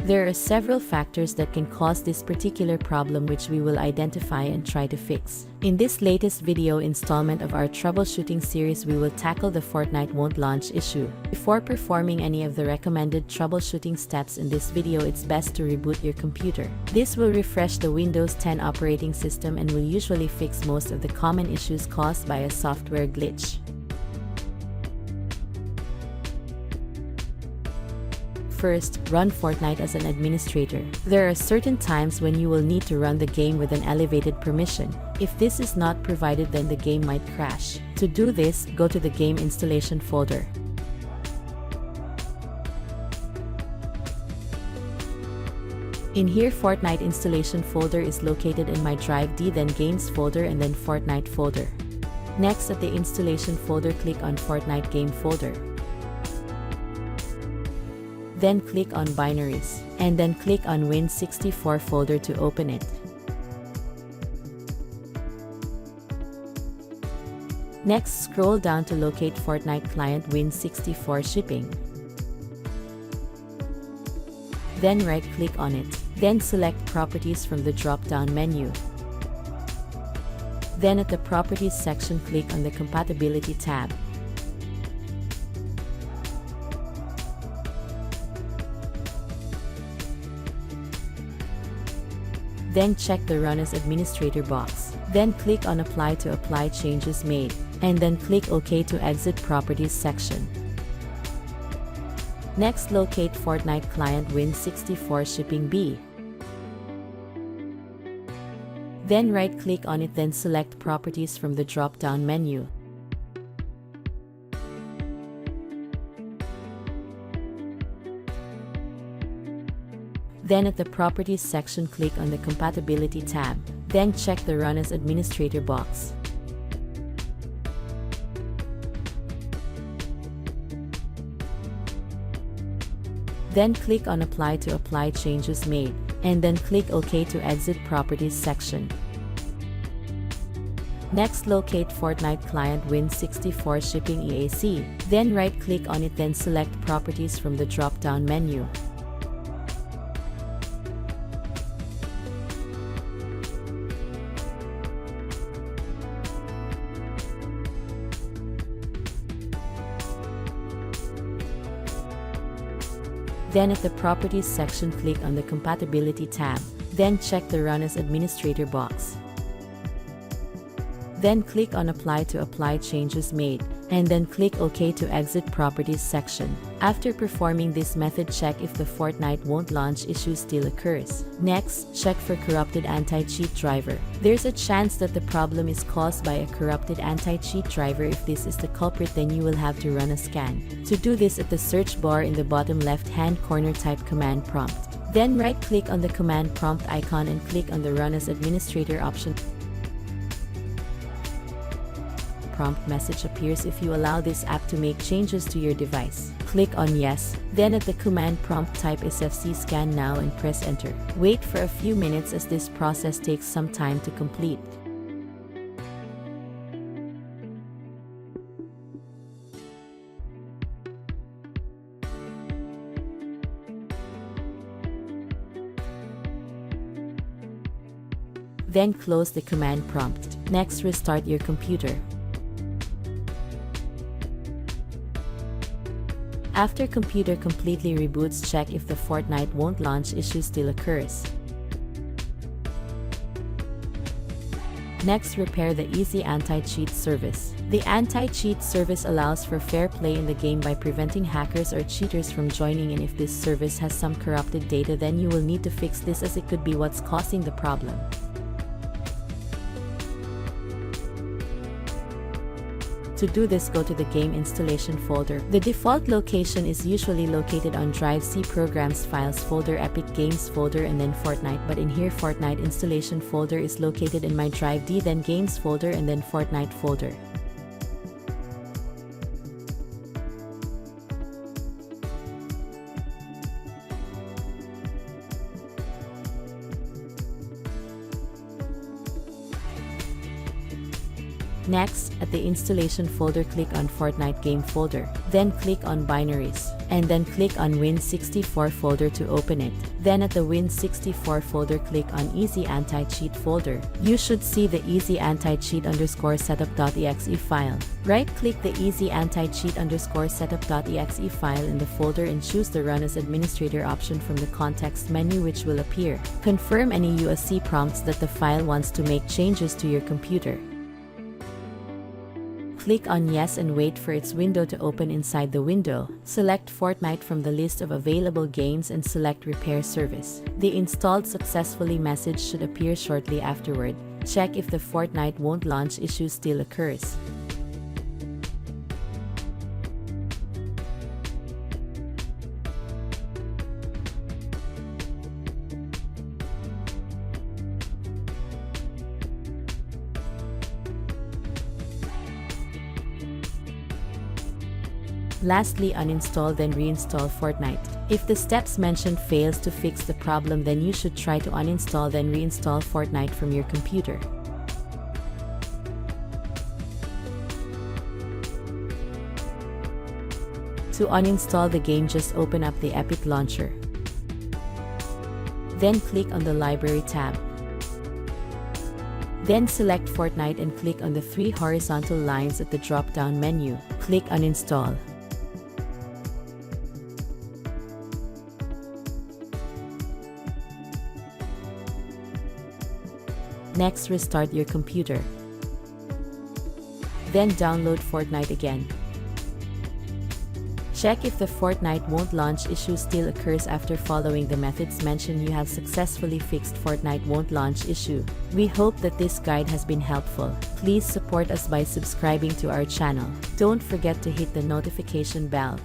There are several factors that can cause this particular problem, which we will identify and try to fix. In this latest video installment of our troubleshooting series, we will tackle the Fortnite won't launch issue. Before performing any of the recommended troubleshooting steps in this video, it's best to reboot your computer. This will refresh the Windows 10 operating system and will usually fix most of the common issues caused by a software glitch. First, run Fortnite as an administrator. There are certain times when you will need to run the game with an elevated permission. If this is not provided, then the game might crash. To do this, go to the game installation folder. In here, Fortnite installation folder is located in my drive D, then games folder, and then Fortnite folder. Next, at the installation folder, click on Fortnite game folder. Then click on binaries, and then click on Win64 folder to open it. Next, scroll down to locate Fortnite client Win64 shipping. Then right-click on it. Then select Properties from the drop-down menu. Then at the Properties section, click on the Compatibility tab. Then check the Run as Administrator box. Then click on Apply to apply changes made, and then click OK to exit Properties section. Next, locate Fortnite client Win64 shipping B. Then right-click on it, then select Properties from the drop-down menu. Then at the Properties section, click on the Compatibility tab. Then check the Run as Administrator box. Then click on Apply to apply changes made, and then click OK to exit Properties section. Next, locate Fortnite client Win64 shipping EAC. Then right-click on it, then select Properties from the drop-down menu. Then at the Properties section, click on the Compatibility tab. Then check the Run as Administrator box. Then click on Apply to apply changes made, and then click OK to exit Properties section. After performing this method, check if the Fortnite won't launch issue still occurs. Next, check for corrupted AntiCheat driver. There's a chance that the problem is caused by a corrupted AntiCheat driver. If this is the culprit, then you will have to run a scan. To do this, at the search bar in the bottom left-hand corner, type command prompt. Then right-click on the command prompt icon and click on the Run as Administrator option. Prompt message appears if you allow this app to make changes to your device. Click on Yes. Then at the command prompt, type SFC scan now and press enter. Wait for a few minutes as this process takes some time to complete. Then close the command prompt. Next, restart your computer. After computer completely reboots, check if the Fortnite won't launch issue still occurs. Next, repair the Easy AntiCheat service. The AntiCheat service allows for fair play in the game by preventing hackers or cheaters from joining in. If this service has some corrupted data, then you will need to fix this, as it could be what's causing the problem. To do this, go to the game installation folder. The default location is usually located on Drive C, Programs, Files folder, Epic Games folder, and then Fortnite. But in here, Fortnite installation folder is located in my Drive D, then Games folder, and then Fortnite folder. Next, at the installation folder, click on Fortnite game folder, then click on binaries, and then click on Win64 folder to open it. Then at the Win64 folder, click on Easy AntiCheat folder. You should see the Easy AntiCheat _setup.exe file. Right-click the Easy AntiCheat _setup.exe file in the folder and choose the Run as Administrator option from the context menu, which will appear. Confirm any USC prompts that the file wants to make changes to your computer. Click on Yes and wait for its window to open. Inside the window, select Fortnite from the list of available games and select Repair Service. The Installed Successfully message should appear shortly afterward. Check if the Fortnite won't launch issue still occurs. Lastly, uninstall then reinstall Fortnite. If the steps mentioned fails to fix the problem, then you should try to uninstall then reinstall Fortnite from your computer. To uninstall the game, just open up the Epic Launcher. Then click on the Library tab. Then select Fortnite and click on the 3 horizontal lines at the drop-down menu. Click Uninstall. Next, restart your computer. Then download Fortnite again. Check if the Fortnite won't launch issue still occurs. After following the methods mentioned, you have successfully fixed Fortnite won't launch issue. We hope that this guide has been helpful. Please support us by subscribing to our channel. Don't forget to hit the notification bell.